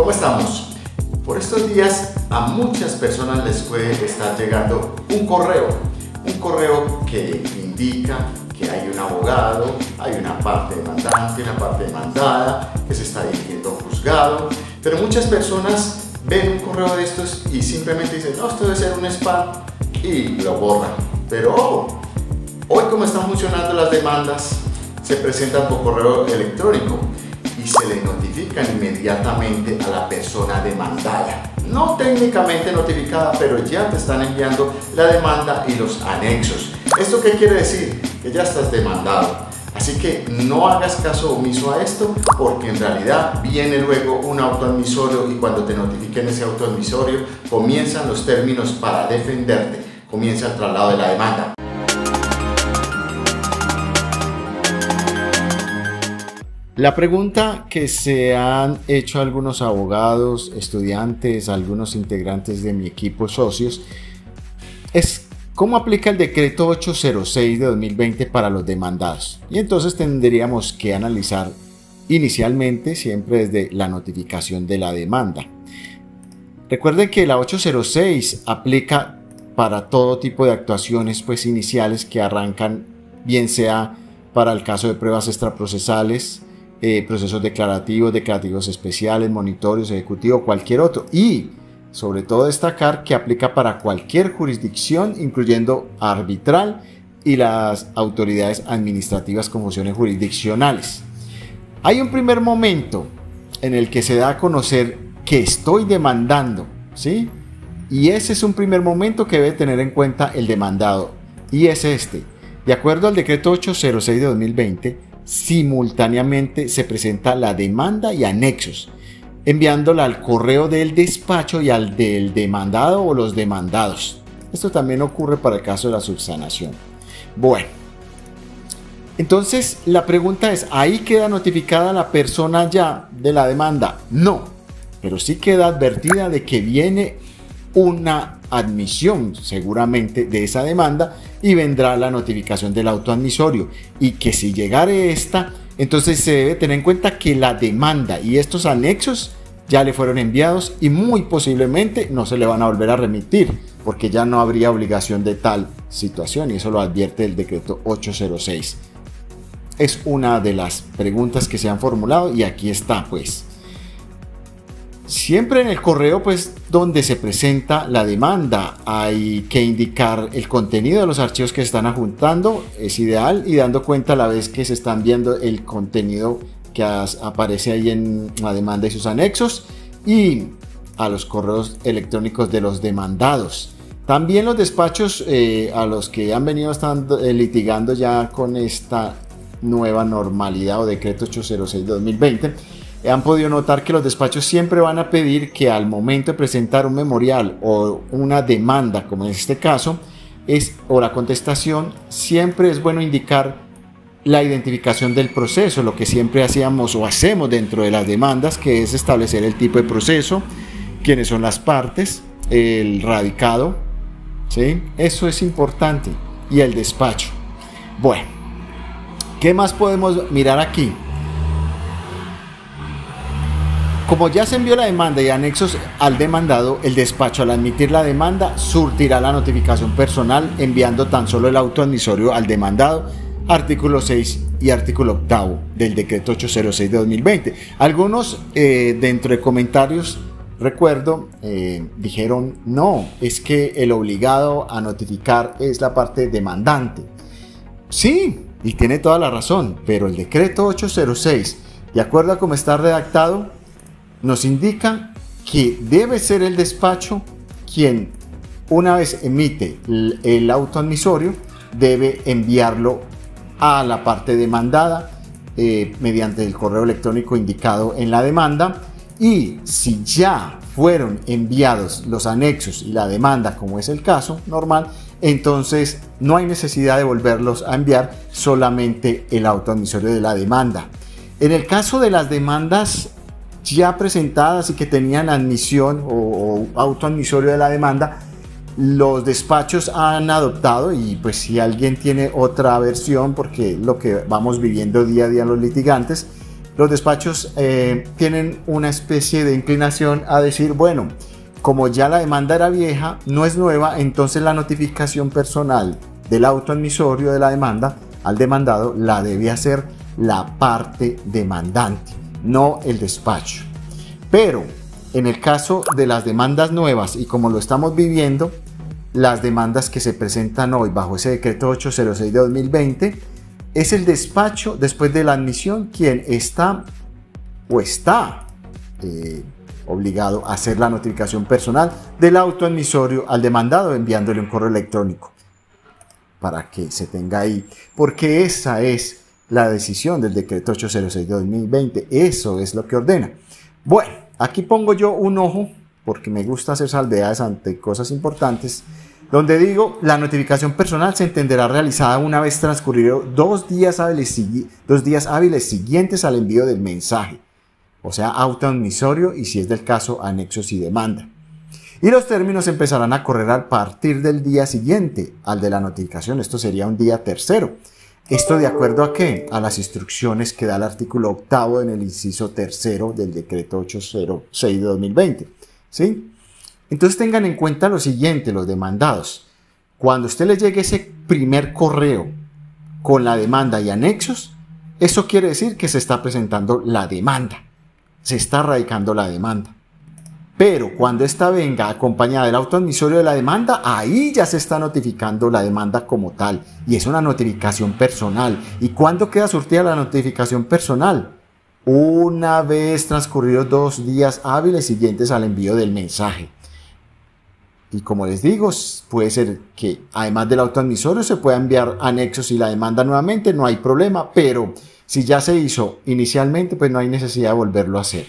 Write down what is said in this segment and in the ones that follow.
¿Cómo estamos? Por estos días a muchas personas les puede estar llegando un correo que indica que hay un abogado, hay una parte demandante, una parte demandada, que se está dirigiendo a un juzgado, pero muchas personas ven un correo de estos y simplemente dicen, no, esto debe ser un spam y lo borran. Pero ojo, hoy como están funcionando las demandas, se presentan por correo electrónico y se le notifican inmediatamente a la persona demandada. No técnicamente notificada, pero ya te están enviando la demanda y los anexos. ¿Esto qué quiere decir? Que ya estás demandado. Así que no hagas caso omiso a esto, porque en realidad viene luego un autoadmisorio y cuando te notifiquen ese autoadmisorio comienzan los términos para defenderte, comienza el traslado de la demanda. La pregunta que se han hecho algunos abogados, estudiantes, algunos integrantes de mi equipo, socios, es ¿cómo aplica el decreto 806 de 2020 para los demandados? Y entonces tendríamos que analizar inicialmente siempre desde la notificación de la demanda. Recuerden que la 806 aplica para todo tipo de actuaciones iniciales que arrancan, bien sea para el caso de pruebas extraprocesales, procesos declarativos especiales, monitorios, ejecutivo, cualquier otro. Y sobre todo destacar que aplica para cualquier jurisdicción, incluyendo arbitral y las autoridades administrativas con funciones jurisdiccionales. Hay un primer momento en el que se da a conocer que estoy demandando, ¿sí? Y ese es un primer momento que debe tener en cuenta el demandado. Y es este. De acuerdo al decreto 806 de 2020, simultáneamente se presenta la demanda y anexos, enviándola al correo del despacho y al del demandado o los demandados. Esto también ocurre para el caso de la subsanación. Bueno, entonces la pregunta es, ¿ahí queda notificada la persona ya de la demanda? No, pero sí queda advertida de que viene una admisión seguramente de esa demanda y vendrá la notificación del autoadmisorio, y que si llegare esta, entonces se debe tener en cuenta que la demanda y estos anexos ya le fueron enviados y muy posiblemente no se le van a volver a remitir, porque ya no habría obligación de tal situación, y eso lo advierte el decreto 806. Es una de las preguntas que se han formulado y aquí está Siempre en el correo donde se presenta la demanda hay que indicar el contenido de los archivos que se están adjuntando, es ideal, y dando cuenta a la vez que se están viendo el contenido que aparece ahí en la demanda y sus anexos, y a los correos electrónicos de los demandados. También los despachos a los que han venido litigando ya con esta nueva normalidad o decreto 806 de 2020, han podido notar que los despachos siempre van a pedir que al momento de presentar un memorial o una demanda, como en este caso, o la contestación, siempre es bueno indicar la identificación del proceso, lo que siempre hacíamos o hacemos dentro de las demandas, que es establecer el tipo de proceso, quiénes son las partes, el radicado, ¿sí? Eso es importante, y el despacho. Bueno, ¿qué más podemos mirar aquí? Como ya se envió la demanda y anexos al demandado, el despacho al admitir la demanda surtirá la notificación personal enviando tan solo el autoadmisorio al demandado, artículo 6 y artículo 8 del decreto 806 de 2020. Algunos dentro de comentarios, recuerdo, dijeron, no, es que el obligado a notificar es la parte demandante. Sí, y tiene toda la razón, pero el decreto 806, de acuerdo a cómo está redactado, nos indica que debe ser el despacho quien, una vez emite el autoadmisorio, debe enviarlo a la parte demandada mediante el correo electrónico indicado en la demanda, y si ya fueron enviados los anexos y la demanda, como es el caso normal, entonces no hay necesidad de volverlos a enviar, solamente el autoadmisorio de la demanda. En el caso de las demandas ya presentadas y que tenían admisión o autoadmisorio de la demanda, los despachos han adoptado, y si alguien tiene otra versión, porque lo que vamos viviendo día a día los litigantes, los despachos tienen una especie de inclinación a decir, bueno, como ya la demanda era vieja, no es nueva, entonces la notificación personal del autoadmisorio de la demanda al demandado la debe hacer la parte demandante, no el despacho. Pero en el caso de las demandas nuevas y como lo estamos viviendo, las demandas que se presentan hoy bajo ese decreto 806 de 2020, es el despacho después de la admisión quien está obligado a hacer la notificación personal del autoadmisorio al demandado enviándole un correo electrónico para que se tenga ahí, porque esa es la decisión del decreto 806 de 2020, eso es lo que ordena. Bueno, aquí pongo yo un ojo porque me gusta hacer salvedades ante cosas importantes, donde digo, la notificación personal se entenderá realizada una vez transcurrido 2 días hábiles siguientes al envío del mensaje, o sea, autoadmisorio y si es del caso, anexos y demanda. Y los términos empezarán a correr a partir del día siguiente al de la notificación, esto sería un día tercero. ¿Esto de acuerdo a qué? A las instrucciones que da el artículo 8º en el inciso tercero del decreto 806 de 2020, ¿sí? Entonces tengan en cuenta lo siguiente, los demandados. Cuando a usted le llegue ese primer correo con la demanda y anexos, eso quiere decir que se está presentando la demanda, se está radicando la demanda. Pero cuando esta venga acompañada del autoadmisorio de la demanda, ahí ya se está notificando la demanda como tal y es una notificación personal. ¿Y cuándo queda surtida la notificación personal? Una vez transcurridos 2 días hábiles siguientes al envío del mensaje. Y como les digo, puede ser que además del autoadmisorio se pueda enviar anexos y la demanda nuevamente, no hay problema, pero si ya se hizo inicialmente, pues no hay necesidad de volverlo a hacer.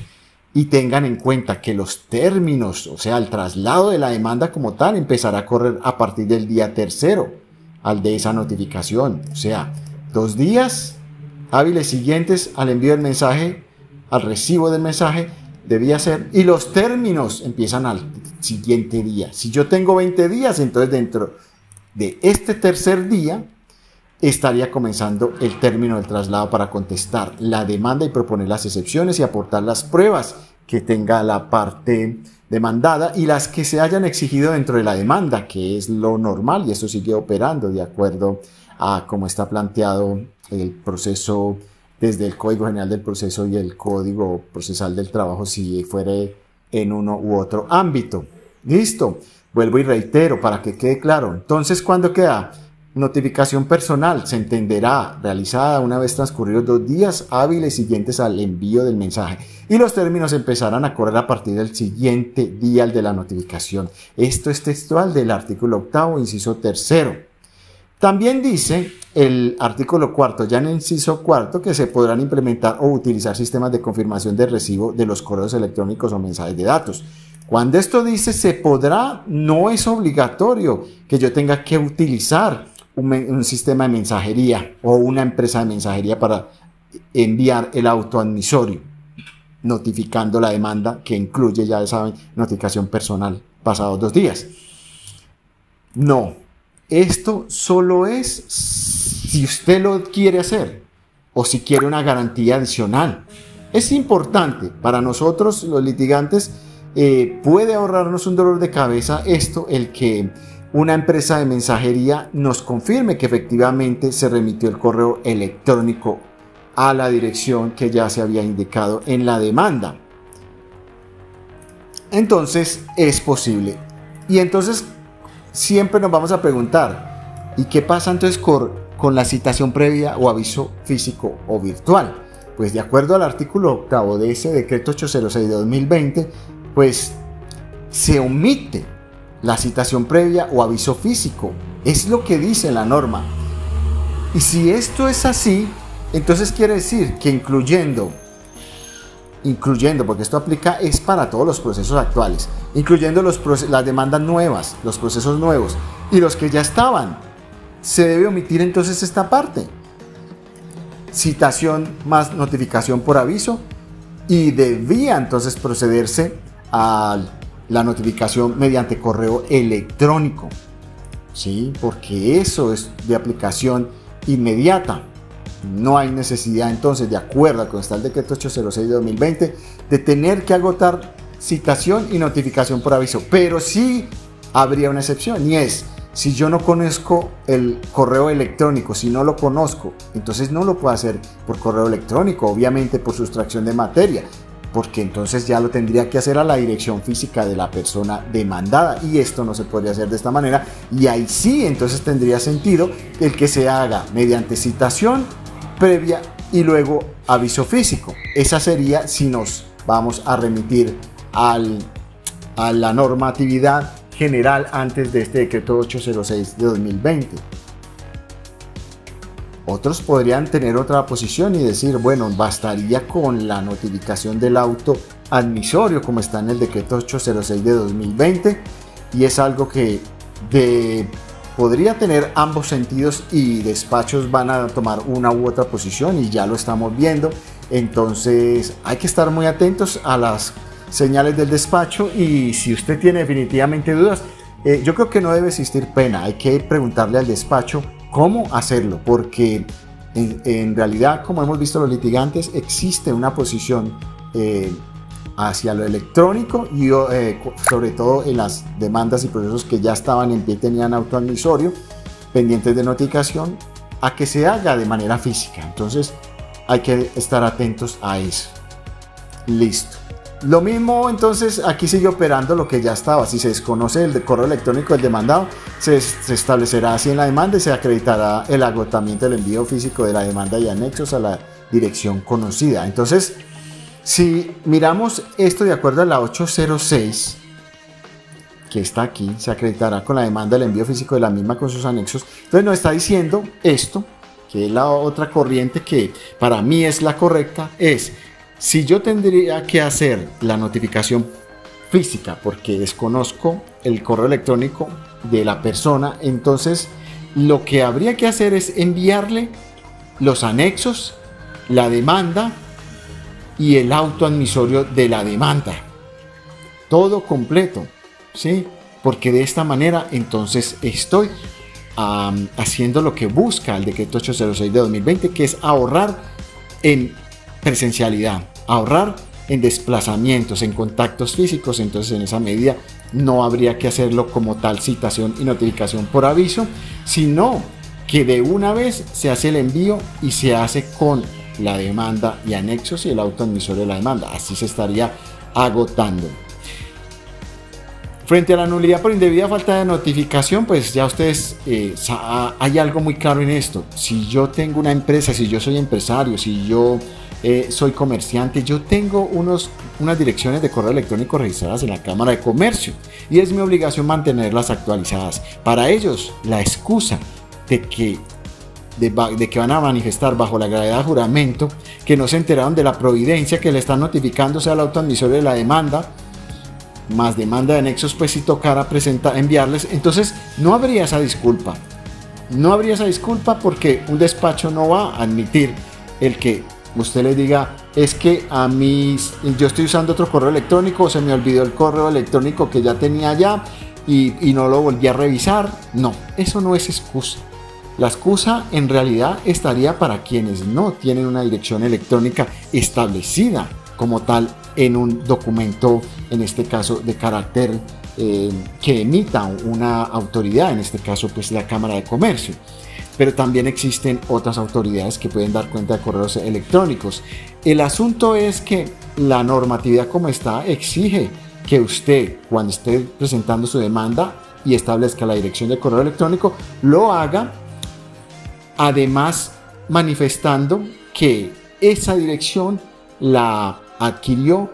Y tengan en cuenta que los términos, o sea, el traslado de la demanda como tal, empezará a correr a partir del día tercero al de esa notificación. O sea, 2 días hábiles siguientes al envío del mensaje, al recibo del mensaje, debía ser, y los términos empiezan al siguiente día. Si yo tengo 20 días, entonces dentro de este tercer día estaría comenzando el término del traslado para contestar la demanda y proponer las excepciones y aportar las pruebas que tenga la parte demandada y las que se hayan exigido dentro de la demanda, que es lo normal, y eso sigue operando de acuerdo a cómo está planteado el proceso desde el Código General del Proceso y el Código Procesal del Trabajo si fuere en uno u otro ámbito. Listo, vuelvo y reitero para que quede claro. Entonces, ¿cuándo queda? Notificación personal se entenderá realizada una vez transcurridos 2 días hábiles siguientes al envío del mensaje y los términos empezarán a correr a partir del siguiente día al de la notificación. Esto es textual del artículo 8º, inciso tercero. También dice el artículo 4º, ya en el inciso 4º, que se podrán implementar o utilizar sistemas de confirmación de recibo de los correos electrónicos o mensajes de datos. Cuando esto dice se podrá, no es obligatorio que yo tenga que utilizar un sistema de mensajería o una empresa de mensajería para enviar el autoadmisorio, notificando la demanda que incluye, ya saben, notificación personal pasados 2 días. No, esto solo es si usted lo quiere hacer o si quiere una garantía adicional. Es importante para nosotros los litigantes, puede ahorrarnos un dolor de cabeza esto, el que una empresa de mensajería nos confirme que efectivamente se remitió el correo electrónico a la dirección que ya se había indicado en la demanda. Entonces es posible. Y entonces siempre nos vamos a preguntar, ¿y qué pasa entonces con la citación previa o aviso físico o virtual? Pues de acuerdo al artículo 8º de ese decreto 806 de 2020, pues se omite la citación previa o aviso físico. Es lo que dice la norma. Y si esto es así, entonces quiere decir que incluyendo, porque esto aplica es para todos los procesos actuales, incluyendo las demandas nuevas, los procesos nuevos y los que ya estaban, se debe omitir entonces esta parte. Citación más notificación por aviso, y debía entonces procederse a la notificación mediante correo electrónico, ¿sí? Porque eso es de aplicación inmediata. No hay necesidad entonces, de acuerdo con el decreto 806 de 2020, de tener que agotar citación y notificación por aviso. Pero sí habría una excepción, y es, si yo no conozco el correo electrónico, si no lo conozco, entonces no lo puedo hacer por correo electrónico, obviamente por sustracción de materia, porque entonces ya lo tendría que hacer a la dirección física de la persona demandada, y esto no se podría hacer de esta manera, y ahí sí entonces tendría sentido el que se haga mediante citación previa y luego aviso físico. Esa sería si nos vamos a remitir a la normatividad general antes de este decreto 806 de 2020. Otros podrían tener otra posición y decir, bueno, bastaría con la notificación del auto admisorio, como está en el decreto 806 de 2020, y es algo que podría tener ambos sentidos, y despachos van a tomar una u otra posición, y ya lo estamos viendo. Entonces hay que estar muy atentos a las señales del despacho, y si usted tiene definitivamente dudas, yo creo que no debe existir pena. Hay que preguntarle al despacho cómo hacerlo, porque en realidad, como hemos visto los litigantes, existe una posición hacia lo electrónico, y sobre todo en las demandas y procesos que ya estaban en pie, tenían auto admisorio pendientes de notificación, a que se haga de manera física. Entonces hay que estar atentos a eso. Listo. Lo mismo, entonces aquí sigue operando lo que ya estaba. Si se desconoce el correo electrónico del demandado, se establecerá así en la demanda y se acreditará el agotamiento del envío físico de la demanda y anexos a la dirección conocida. Entonces, si miramos esto de acuerdo a la 806, que está aquí, se acreditará con la demanda el envío físico de la misma con sus anexos. Entonces nos está diciendo esto, que es la otra corriente que para mí es la correcta, es: si yo tendría que hacer la notificación física porque desconozco el correo electrónico de la persona, entonces lo que habría que hacer es enviarle los anexos, la demanda y el auto admisorio de la demanda. Todo completo, ¿sí? Porque de esta manera entonces estoy haciendo lo que busca el decreto 806 de 2020, que es ahorrar en presencialidad, ahorrar en desplazamientos, en contactos físicos. Entonces en esa medida no habría que hacerlo como tal citación y notificación por aviso, sino que de una vez se hace el envío y se hace con la demanda y anexos y el auto admisorio de la demanda. Así se estaría agotando. Frente a la nulidad por indebida falta de notificación, pues ya ustedes, hay algo muy claro en esto. Si yo tengo una empresa, si yo soy empresario, si yo soy comerciante, yo tengo unas direcciones de correo electrónico registradas en la Cámara de Comercio, y es mi obligación mantenerlas actualizadas. Para ellos, la excusa de que van a manifestar bajo la gravedad de juramento que no se enteraron de la providencia que le están notificando, sea el auto admisorio de la demanda más demanda de anexos, pues si tocara enviarles, entonces no habría esa disculpa. No habría esa disculpa, porque un despacho no va a admitir el que usted le diga: es que a mí, yo estoy usando otro correo electrónico, o se me olvidó el correo electrónico que ya tenía ya y no lo volví a revisar. No, eso no es excusa. La excusa en realidad estaría para quienes no tienen una dirección electrónica establecida como tal en un documento, en este caso de carácter que emita una autoridad, en este caso pues la Cámara de Comercio. Pero también existen otras autoridades que pueden dar cuenta de correos electrónicos. El asunto es que la normatividad como está exige que usted, cuando esté presentando su demanda y establezca la dirección de correo electrónico, lo haga además manifestando que esa dirección la adquirió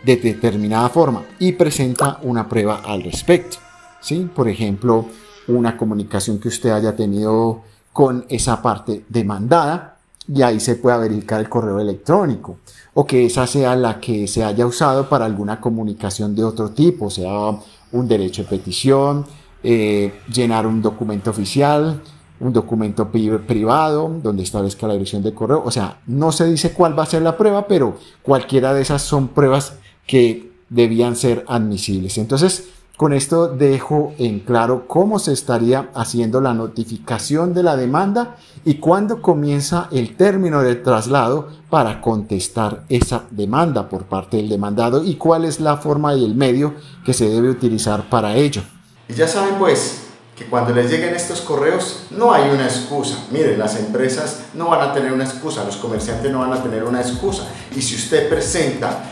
de determinada forma y presenta una prueba al respecto, ¿sí? Por ejemplo, una comunicación que usted haya tenido con esa parte demandada, y ahí se pueda verificar el correo electrónico, o que esa sea la que se haya usado para alguna comunicación de otro tipo, sea un derecho de petición, llenar un documento oficial, un documento privado donde establezca la dirección de correo. O sea, no se dice cuál va a ser la prueba, pero cualquiera de esas son pruebas que debían ser admisibles. Entonces, Con esto dejo en claro cómo se estaría haciendo la notificación de la demanda y cuándo comienza el término de traslado para contestar esa demanda por parte del demandado y cuál es la forma y el medio que se debe utilizar para ello. Y ya saben pues que cuando les lleguen estos correos no hay una excusa. Miren, las empresas no van a tener una excusa, los comerciantes no van a tener una excusa. Y si usted presenta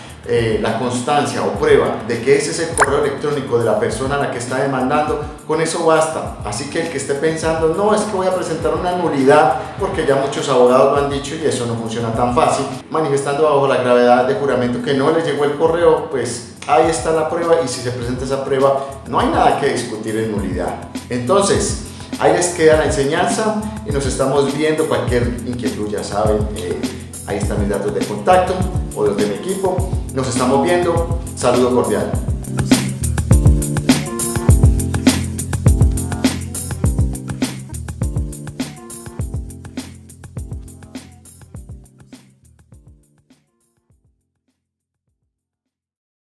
la constancia o prueba de que ese es el correo electrónico de la persona a la que está demandando, con eso basta. Así que el que esté pensando, no, es que voy a presentar una nulidad, porque ya muchos abogados lo han dicho y eso no funciona tan fácil, manifestando bajo la gravedad de juramento que no les llegó el correo, pues ahí está la prueba, y si se presenta esa prueba no hay nada que discutir en nulidad. Entonces, ahí les queda la enseñanza y nos estamos viendo. Cualquier inquietud, ya saben, ahí están mis datos de contacto o los de mi equipo. Nos estamos viendo. Saludo cordial.